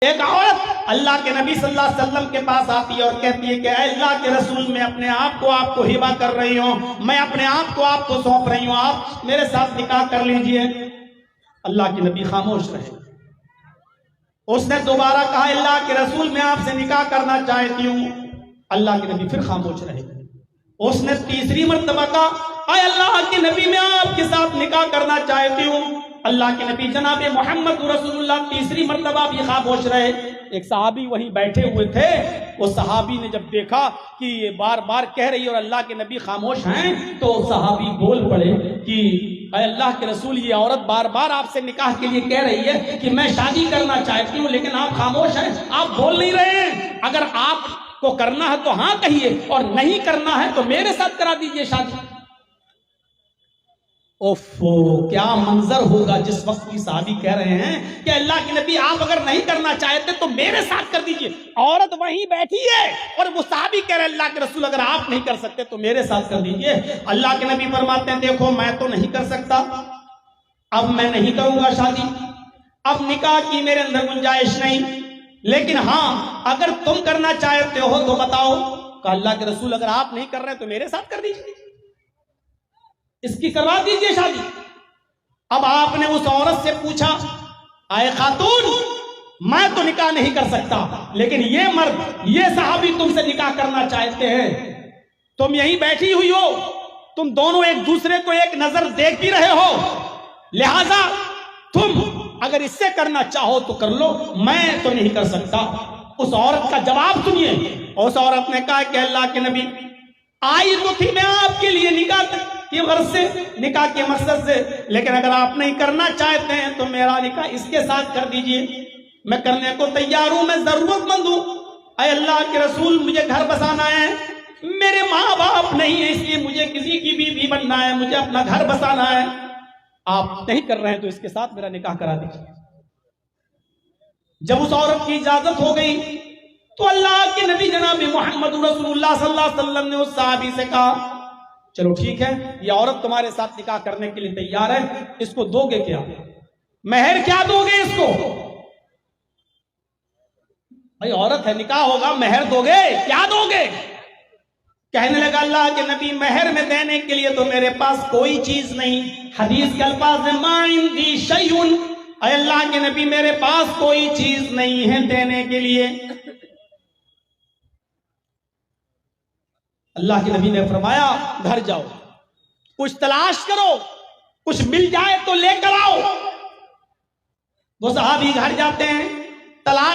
ایک عورت اللہ کے نبی صلی اللہ علیہ وسلم کے پاس آتی ہے اور کہتی ہے کہ اے اللہ کے رسول، میں اپنے آپ کو آپ کو ہبہ کر رہی ہوں، میں اپنے آپ کو آپ کو سونپ رہی ہوں، آپ میرے ساتھ نکاح کر لیجئے۔ اللہ کے نبی خاموش رہے۔ اس نے دوبارہ کہا اللہ کے رسول، میں آپ سے نکاح کرنا چاہتی ہوں۔ اللہ کے نبی پھر خاموش رہے۔ اس نے تیسری مرتبہ کہا اے اللہ کے نبی، میں آپ کے ساتھ نکاح کرنا چاہتی ہوں۔ اللہ کے نبی جناب محمد رسول اللہ تیسری مرتبہ بھی خاموش رہے۔ ایک صحابی وہیں بیٹھے ہوئے تھے، وہ صحابی نے جب دیکھا کہ یہ بار بار کہہ رہی اور اللہ کے نبی خاموش ہیں، تو صحابی بول پڑے کہ اے اللہ کے رسول، یہ عورت بار بار آپ سے نکاح کے لیے کہہ رہی ہے کہ میں شادی کرنا چاہتی ہوں، لیکن آپ خاموش ہیں، آپ بول نہیں رہے ہیں۔ اگر آپ کو کرنا ہے تو ہاں کہیے، اور نہیں کرنا ہے تو میرے ساتھ کرا دیجئے شادی۔ اوفو، کیا منظر ہوگا جس وقت کی صحابی کہہ رہے ہیں کہ اللہ کے نبی آپ اگر نہیں کرنا چاہتے تو میرے ساتھ کر دیجئے۔ عورت وہیں بیٹھی ہے اور وہ صحابی کہہ رہے اللہ کے رسول اگر آپ نہیں کر سکتے تو میرے ساتھ کر دیجئے۔ اللہ کے نبی فرماتے ہیں دیکھو میں تو نہیں کر سکتا، اب میں نہیں کروں گا شادی، اب نکاح کی میرے اندر گنجائش نہیں، لیکن ہاں اگر تم کرنا چاہتے ہو تو بتاؤ۔ کہ اللہ کے رسول اگر آپ نہیں کر رہے تو میرے ساتھ کر دیجئے، اس کی کروا دیجئے شادی۔ اب آپ نے اس عورت سے پوچھا اے خاتون، میں تو نکاح نہیں کر سکتا، لیکن یہ مرد، یہ صحابی تم سے نکاح کرنا چاہتے ہیں، تم یہیں بیٹھی ہوئی ہو، تم دونوں ایک دوسرے کو ایک نظر دیکھ بھی رہے ہو، لہذا تم اگر اس سے کرنا چاہو تو کر لو، میں تو نہیں کر سکتا۔ اس عورت کا جواب سنیے۔ اس عورت نے کہا کہ اللہ کے نبی، آئی تو تھی میں آپ کے لیے نکاح کی غرض سے، نکاح کے مقصد سے، لیکن اگر آپ نہیں کرنا چاہتے ہیں تو میرا نکاح اس کے ساتھ کر دیجئے، میں کرنے کو تیار ہوں، میں ضرورت مند ہوں۔ اے اللہ کے رسول، مجھے گھر بسانا ہے، میرے ماں باپ نہیں ہے، اس لیے مجھے کسی کی بیوی بننا ہے، مجھے اپنا گھر بسانا ہے، آپ نہیں کر رہے ہیں تو اس کے ساتھ میرا نکاح کرا دیجئے۔ جب اس عورت کی اجازت ہو گئی تو اللہ کے نبی جناب محمد رسول اللہ صلی اللہ علیہ وسلم نے اس صحابی سے کہا چلو ٹھیک ہے، یہ عورت تمہارے ساتھ نکاح کرنے کے لیے تیار ہے، اس کو دو گے کیا؟ مہر کیا دو گے اس کو؟ بھائی عورت ہے، نکاح ہوگا، مہر دو گے، کیا دو گے؟ کہنے لگا اللہ کے نبی مہر میں دینے کے لیے تو میرے پاس کوئی چیز نہیں۔ حدیث کے الفاظ میں ما عندی شیء، اے اللہ کے نبی میرے پاس کوئی چیز نہیں ہے دینے کے لیے۔ اللہ کے نبی نے فرمایا گھر جاؤ، کچھ تلاش کرو، کچھ مل جائے تو لے کر آؤ۔ وہ صحابی گھر جاتے ہیں، تلاش